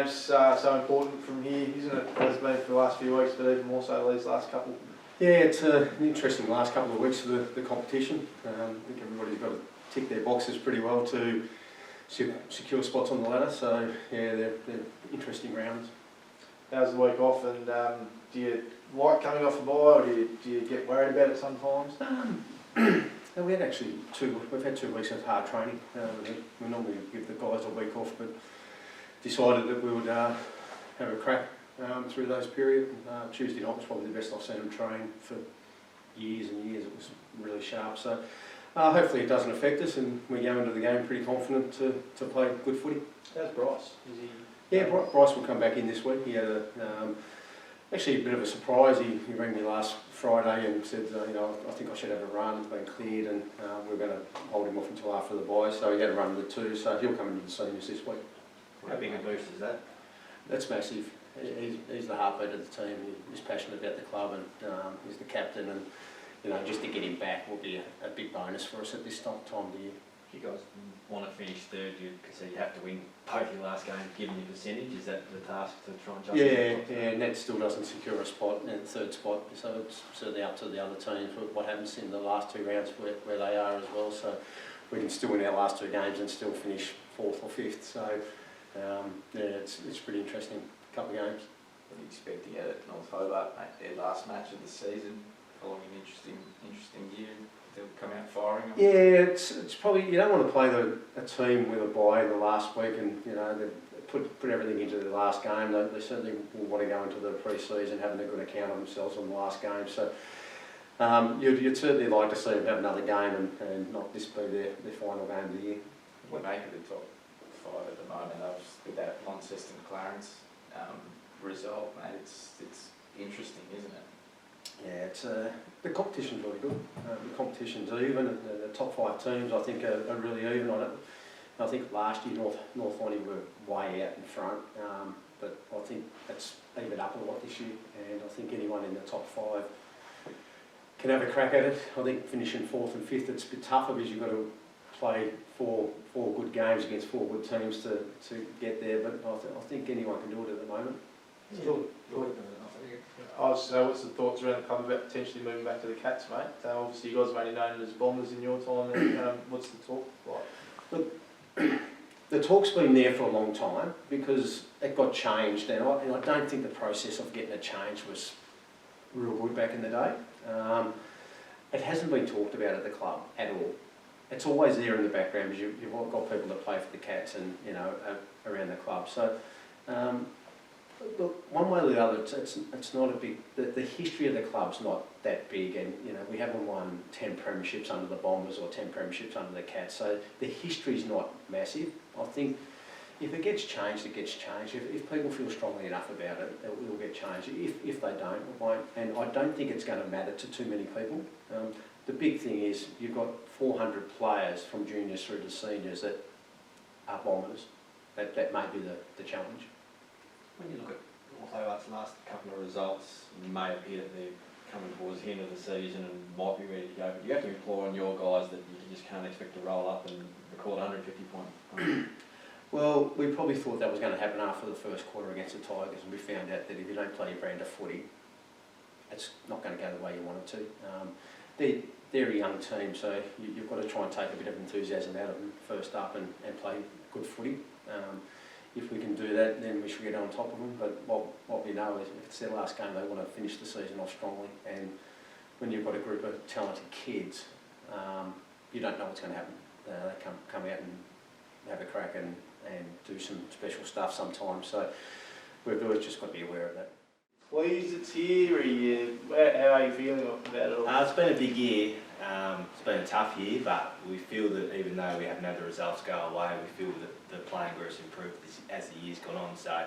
games so important from here, isn't it? It has been for the last few weeks, but even more so these last couple. Yeah, it's an interesting last couple of weeks of the competition. I think everybody's got to tick their boxes pretty well to secure spots on the ladder, so yeah, they're interesting rounds. How's the week off, and do you like coming off the bye, or do you get worried about it sometimes? We had actually we've had 2 weeks of hard training. We normally give the guys a week off, but decided that we would have a crack through those periods. Tuesday night was probably the best I've seen them train for years and years. It was really sharp. So hopefully it doesn't affect us, and we go into the game pretty confident to play good footy. How's Bryce? Is he? Yeah, Bryce will come back in this week. He had actually a bit of a surprise. He rang me last Friday and said, I think I should have a run. It's been cleared, and we're going to hold him off until after the bye. So he had a run with 2, so he'll come into the seniors this week. How big a boost is that? That's massive. He's the heartbeat of the team. He's passionate about the club, and he's the captain. And just to get him back will be a big bonus for us at this time of the year. If you guys want to finish third, so you have to win both your last game, given your percentage. Is that the task to try and jump? Yeah. Ned still doesn't secure a spot, and third spot, so it's certainly up to the other teams what happens in the last 2 rounds where they are as well. So we can still win our last 2 games and still finish 4th or 5th. So it's pretty interesting couple of games. What are you expecting at North Hobart, their last match of the season, following an interesting year? They'll come out firing. Yeah, it's probably, you don't want to play a team with a bye in the last week, and they put everything into the last game. They certainly will want to go into the pre-season having a good account of themselves on the last game. So you'd certainly like to see them have another game and not this be their final game of the year. What make of the top 5 at the moment? With that Launceston Clarence result, mate, it's interesting, isn't it? Yeah, the competition's really good. The competition's even. The top 5 teams, I think, are really even on it. I think last year North Hobart were way out in front, but I think that's even up a lot this year. And I think anyone in the top 5 can have a crack at it. I think finishing 4th and 5th, it's a bit tougher because you've got to play four good games against 4 good teams to get there. But I think anyone can do it at the moment. So what's the thoughts around the club about potentially moving back to the Cats, mate? Obviously you guys have only known it as Bombers in your time. What's the talk like? Look, the talk's been there for a long time because it got changed, and I don't think the process of getting it changed was real good back in the day. It hasn't been talked about at the club at all. It's always there in the background because you've got people that play for the Cats and around the club. So look, one way or the other, it's not a big. The history of the club's not that big, and we haven't won 10 premierships under the Bombers or 10 premierships under the Cats. So the history's not massive. I think if it gets changed, it gets changed. If people feel strongly enough about it, it will get changed. If they don't, it won't. And I don't think it's going to matter to too many people. The big thing is you've got 400 players from juniors through to seniors that are Bombers. That may be the challenge. When you look at North Hobart's last couple of results, it may appear that they're coming towards the end of the season and might be ready to go, but you have to employ on your guys that you just can't expect to roll up and record 150 points. Well, we probably thought that was going to happen after the first quarter against the Tigers, and we found out that if you don't play your brand of footy, it's not going to go the way you want it to. They're a young team, so you've got to try and take a bit of enthusiasm out of them first up and play good footy. If we can do that, then we should get on top of them. But what we know is if it's their last game, they want to finish the season off strongly. And when you've got a group of talented kids, you don't know what's going to happen. They come out and have a crack and do some special stuff sometimes. So we've always just got to be aware of that. Pleased it's here. How are you feeling about it all? It's been a big year. It's been a tough year, but we feel that even though we haven't had the results go away, we feel that the playing group's improved as the year's gone on. So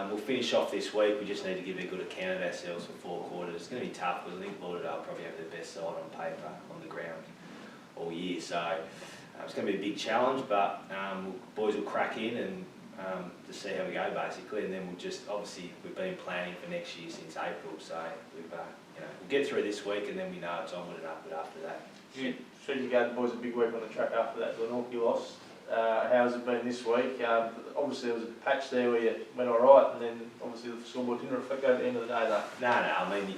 we'll finish off this week. We just need to give a good account of ourselves for 4 quarters. It's going to be tough because I think Lauderdale probably have the best side on paper on the ground all year. So it's going to be a big challenge, but boys will crack in and to see how we go basically, and then we'll just obviously we've been planning for next year since April, so we'll get through this week and then we know it's onward and upward after that. You go the boys a big week on the track after that Glenorchy loss. how's it been this week? Obviously there was a patch there where you went alright, and then obviously the scoreboard didn't reflect at the end of the day though. No, I mean,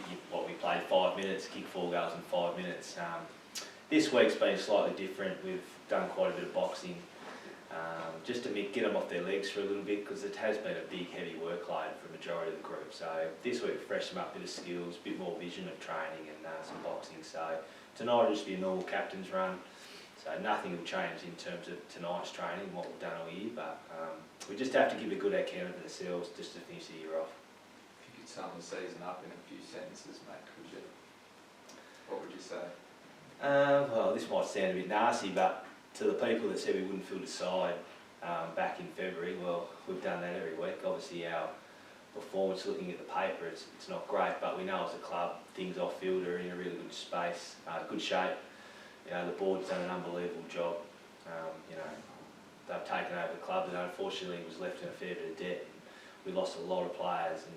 we played 5 minutes, kicked 4 goals in 5 minutes. This week's been slightly different. We've done quite a bit of boxing, just to get them off their legs for a little bit, because it has been a big, heavy workload for the majority of the group. So this week, fresh them up, a bit of skills, a bit more vision of training, and some boxing. So tonight will just be a normal captain's run. So nothing will change in terms of tonight's training, what we've done all year, but we just have to give a good account of ourselves just to finish the year off. If you could sum the season up in a few sentences, mate, could you? What would you say? Well, this might sound a bit nasty, but to the people that said we wouldn't field a side back in February, well, we've done that every week. Obviously, our performance, looking at the paper, it's not great, but we know as a club, things off field are in a really good space, good shape. You know, the board's done an unbelievable job. You know, they've taken over the club, and unfortunately was left in a fair bit of debt. We lost a lot of players, and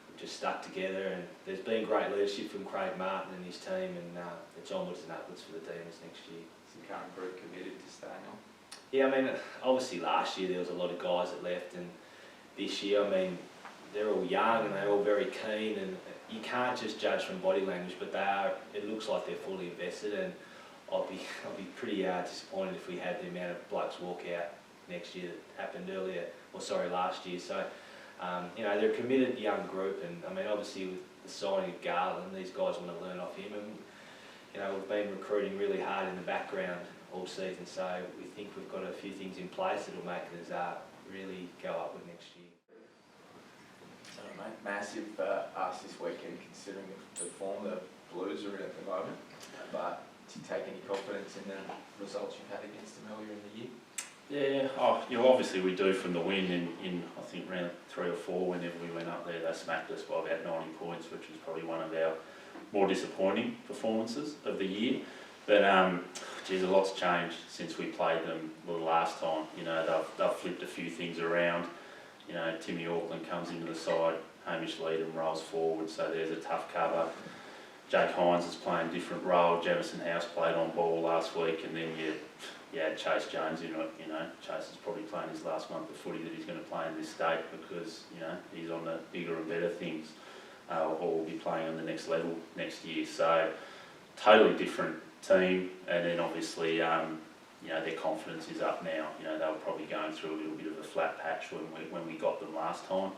we've just stuck together. And there's been great leadership from Craig Martin and his team, and it's onwards and upwards for the Demons next year. Is the current group committed to staying on? Yeah, I mean, obviously last year there was a lot of guys that left, and this year, I mean, they're all young and they're all very keen, and you can't just judge from body language, but they are. It looks like they're fully invested, and I'll be pretty disappointed if we had the amount of blokes walk out next year that happened last year. So, you know, they're a committed young group, and I mean, obviously with the signing of Garland, these guys want to learn off him, and you know, we've been recruiting really hard in the background all season, so we think we've got a few things in place that'll make us really go upward next year. So, mate, massive ask this weekend, considering the form the Blues are in at the moment, but do you take any confidence in the results you've had against them earlier in the year? Yeah, you know, obviously we do from the win in I think round 3 or 4. Whenever we went up there, they smacked us by about 90 points, which was probably one of our more disappointing performances of the year. But geez, a lot's changed since we played them the last time. You know, they've flipped a few things around. You know, Timmy Auckland comes into the side, Hamish Leedham rolls forward, so there's a tough cover. Jake Hines is playing a different role. Jamison House played on ball last week, and then you had Chase Jones in it. You know, Chase is probably playing his last month of footy that he's going to play in this state, because you know he's on the bigger and better things, or will be playing on the next level next year. So totally different team, and then obviously you know, their confidence is up now. You know, they were probably going through a little bit of a flat patch when we got them last time.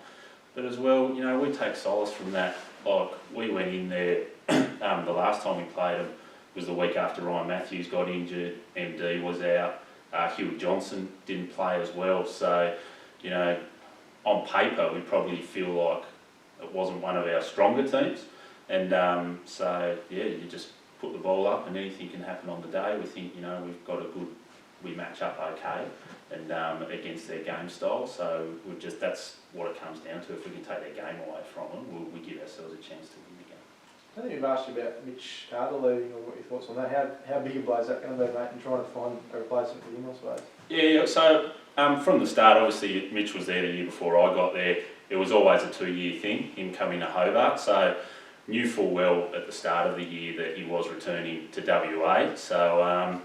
But as well, you know, we take solace from that. Like, we went in there, the last time we played them was the week after Ryan Matthews got injured, MD was out, Hugh Johnson didn't play as well. So, you know, on paper, we probably feel like it wasn't one of our stronger teams. And so, yeah, you just put the ball up and anything can happen on the day. We think, you know, we match up okay, and against their game style. So that's what it comes down to. If we can take their game away from them, we give ourselves a chance to win the game. I think we've asked you about Mitch Carter leaving, or what your thoughts on that. How big a blow is that going to be, mate, and trying to find a replacement for him, I suppose? Yeah, so from the start, obviously Mitch was there the year before I got there. It was always a 2-year thing, him coming to Hobart. So knew full well at the start of the year that he was returning to WA. So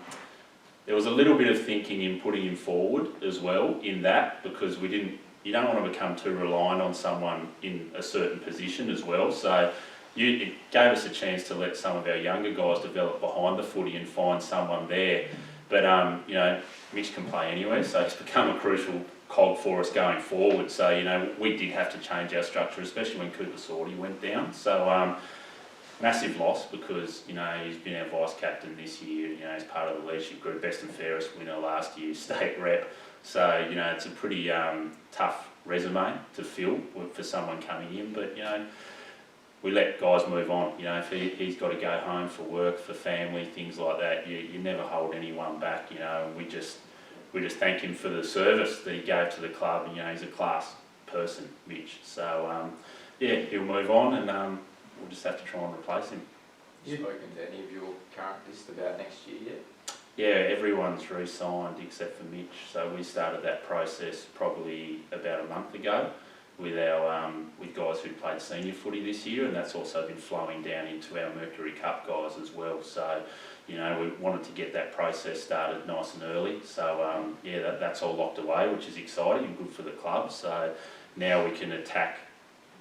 there was a little bit of thinking in putting him forward as well in that, because you don't want to become too reliant on someone in a certain position as well. So it gave us a chance to let some of our younger guys develop behind the footy and find someone there. But you know, Mitch can play anywhere, so it's become a crucial cog for us going forward. So, you know, we did have to change our structure, especially when Cooper Sorty went down. So massive loss, because, you know, he's been our vice captain this year. You know, he's part of the leadership group, best and fairest winner last year, state rep. So, you know, it's a pretty tough resume to fill for someone coming in. But, you know, we let guys move on. You know, if he's got to go home for work, for family, things like that, you never hold anyone back. You know, we just thank him for the service that he gave to the club. And, you know, he's a class person, Mitch. So, yeah, he'll move on, and we'll just have to try and replace him. You spoken to any of your current list about next year yet? Yeah, everyone's re-signed except for Mitch. So we started that process probably about a month ago with our with guys who played senior footy this year, and that's also been flowing down into our Mercury Cup guys as well. So, you know, we wanted to get that process started nice and early. So yeah, that's all locked away, which is exciting and good for the club. So now we can attack,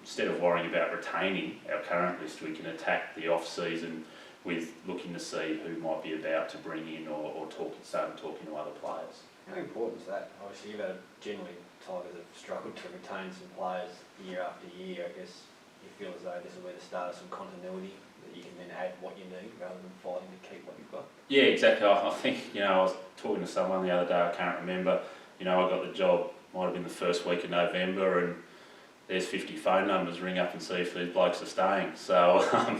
instead of worrying about retaining our current list, we can attack the off-season with looking to see who might be about to bring in or start talking to other players. How important is that? Obviously, you've had generally Tigers have struggled to retain some players year after year. I guess you feel as though this will be the start of some continuity that you can then add what you need rather than fighting to keep what you've got. Yeah, exactly. I think, you know, I was talking to someone the other day, I can't remember, you know, I got the job, might have been the first week of November, and there's 50 phone numbers, ring up and see if these blokes are staying. So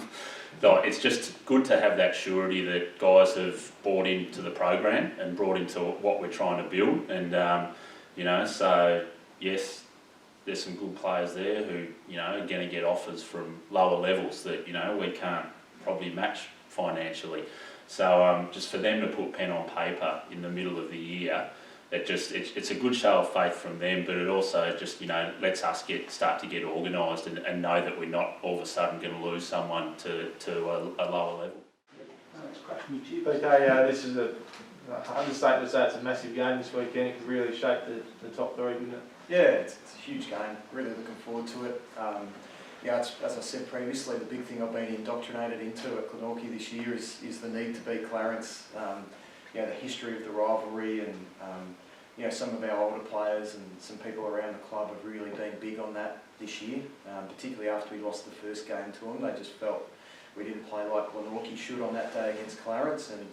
it's just good to have that surety that guys have bought into the program and brought into what we're trying to build. And, you know, so yes, there's some good players there who, you know, are going to get offers from lower levels that, you know, we can't probably match financially. So just for them to put pen on paper in the middle of the year, it's a good show of faith from them, but it also just, you know, lets us start to get organised and know that we're not all of a sudden going to lose someone to a lower level. Okay, this is a understatement to say it's a massive game this weekend. It could really shape the top three, couldn't it? Yeah, it's a huge game. Really looking forward to it. Yeah, it's, as I said previously, the big thing I've been indoctrinated into at Glenorchy this year is the need to beat Clarence. You know, the history of the rivalry and you know, some of our older players and some people around the club have really been big on that this year, particularly after we lost the first game to them. They just felt we didn't play like Glenorchy should on that day against Clarence, and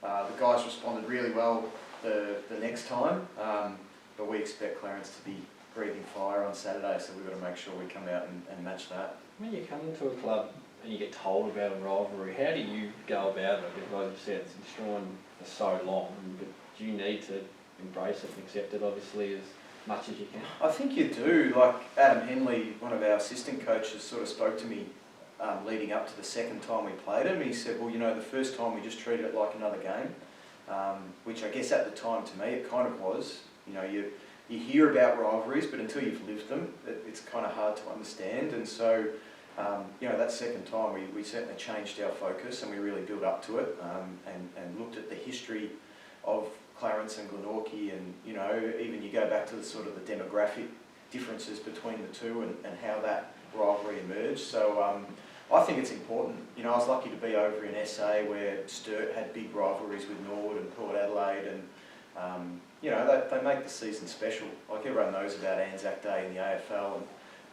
the guys responded really well the next time, but we expect Clarence to be breathing fire on Saturday, so we've got to make sure we come out and match that. When you come into a club and you get told about a rivalry, how do you go about it? Because like you said, it's been strong for so long, but do you need to embrace it and accept it, obviously, as much as you can? I think you do. Like Adam Henley, one of our assistant coaches, sort of spoke to me leading up to the second time we played him. He said, well, you know, the first time we just treated it like another game, which I guess at the time to me it kind of was. You know, you hear about rivalries, but until you've lived them, it's kind of hard to understand. And so, you know, that second time we certainly changed our focus and we really built up to it and looked at the history of Clarence and Glenorchy, and you know, even you go back to the sort of the demographic differences between the two and how that rivalry emerged. So I think it's important. You know, I was lucky to be over in SA where Sturt had big rivalries with Nord and Port Adelaide, and you know, they make the season special. Like everyone knows about Anzac Day in the AFL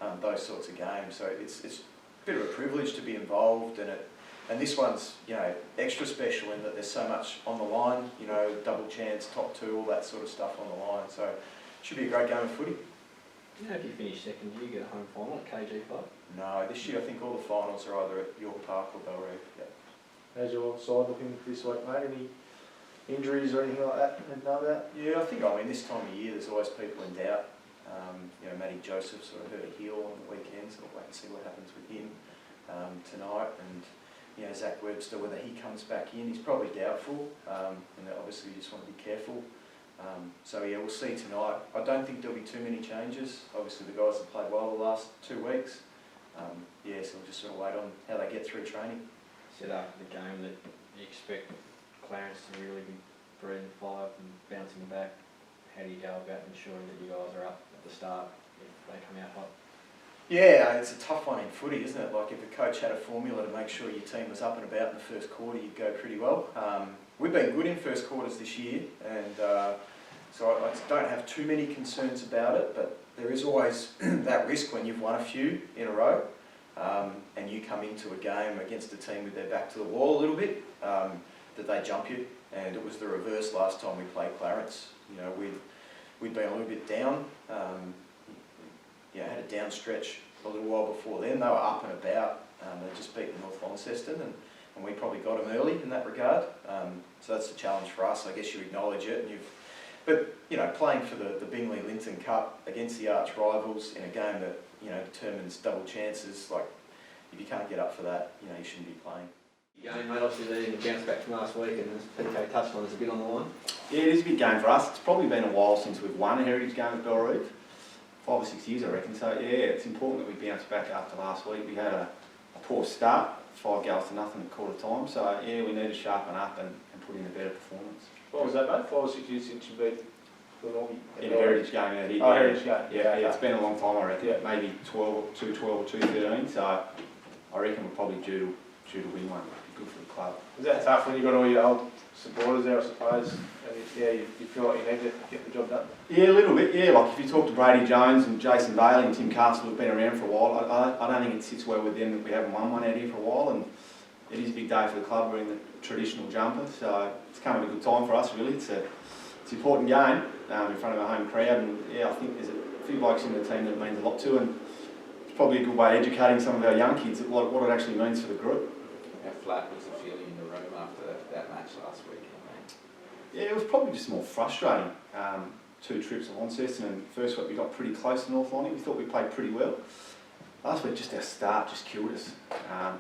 and those sorts of games. So it's a bit of a privilege to be involved in it. And this one's, you know, extra special in that there's so much on the line, you know, double chance, top two, all that sort of stuff on the line. So it should be a great game of footy. You know, if you finish second, do you get a home final at KG5? No, this year I think all the finals are either at York Park or Belrive. Yeah. How's your side looking this week, mate? Any injuries or anything like that to know about? Yeah, I mean, this time of year there's always people in doubt. You know, Matty Joseph sort of hurt a heel on the weekend, so we'll wait and see what happens with him tonight. And you know, Zach Webster, whether he comes back in, he's probably doubtful, and obviously you just want to be careful. So yeah, we'll see tonight. I don't think there'll be too many changes. Obviously the guys have played well the last 2 weeks. Yeah, so we'll just sort of wait on how they get through training. Said after the game that you expect Clarence to really be breathing fire and bouncing back. How do you go about ensuring that you guys are up at the start if they come out hot? Yeah, it's a tough one in footy, isn't it? Like if a coach had a formula to make sure your team was up and about in the first quarter, you'd go pretty well. We've been good in first quarters this year, and so I don't have too many concerns about it, but there is always that risk when you've won a few in a row, and you come into a game against a team with their back to the wall a little bit, that they jump you. And it was the reverse last time we played Clarence. You know, we'd been a little bit down. You know, had a down stretch a little while before then. They were up and about. They just beat North Launceston, and we probably got them early in that regard. So that's the challenge for us. I guess you acknowledge it. But you know, playing for the Bingley-Linton Cup against the arch rivals in a game that, you know, determines double chances, like if you can't get up for that, you know, you shouldn't be playing. Game, mate, obviously they didn't bounce back from last week, and as PK touched on, there's a bit on the line. Yeah, it is a big game for us. It's probably been a while since we've won a heritage game at Belrive. 5 or 6 years, I reckon. So yeah, it's important that we bounce back after last week. We had a poor start 5 goals to nothing at quarter time. So yeah, we need to sharpen up and put in a better performance. What was that, mate? 5 or 6 years since you beat Glenorchy? In a heritage game out here. Oh, heritage game. Yeah, it's been a long time, I reckon. Yeah. Maybe 212 or 213. So I reckon we're probably due to win one. Good for the club. Is that tough when you've got all your old supporters there, I suppose? And you feel like you need to get the job done? Yeah, a little bit. Yeah, like if you talk to Brady Jones and Jason Bailey and Tim Castle, who've been around for a while, I don't think it sits well with them that we haven't won one out here for a while. And it is a big day for the club. We're in the traditional jumper, so it's come at a good time for us. Really, it's an important game in front of our home crowd. And yeah, I think there's a few blokes in the team that it means a lot to, and it's probably a good way of educating some of our young kids at what it actually means for the group. How flat was the feeling in the room after that match last weekend, mate? Yeah, it was probably just more frustrating. 2 trips to Launceston, and first week we got pretty close to North Hobart. We thought we played pretty well. Last week, just our start just killed us.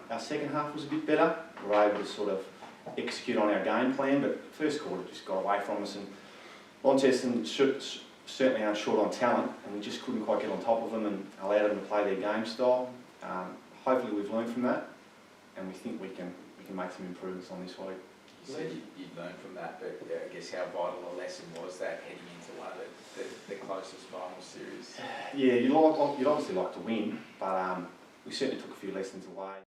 Our second half was a bit better. We were able to sort of execute on our game plan, but first quarter just got away from us. And Launceston certainly aren't short on talent, and we just couldn't quite get on top of them and allow them to play their game style. Hopefully, we've learned from that, and we think we can make some improvements on this week. You said you'd learned from that, but I guess how vital a lesson was that heading into one of the closest final series? Yeah, you'd obviously like to win, but we certainly took a few lessons away.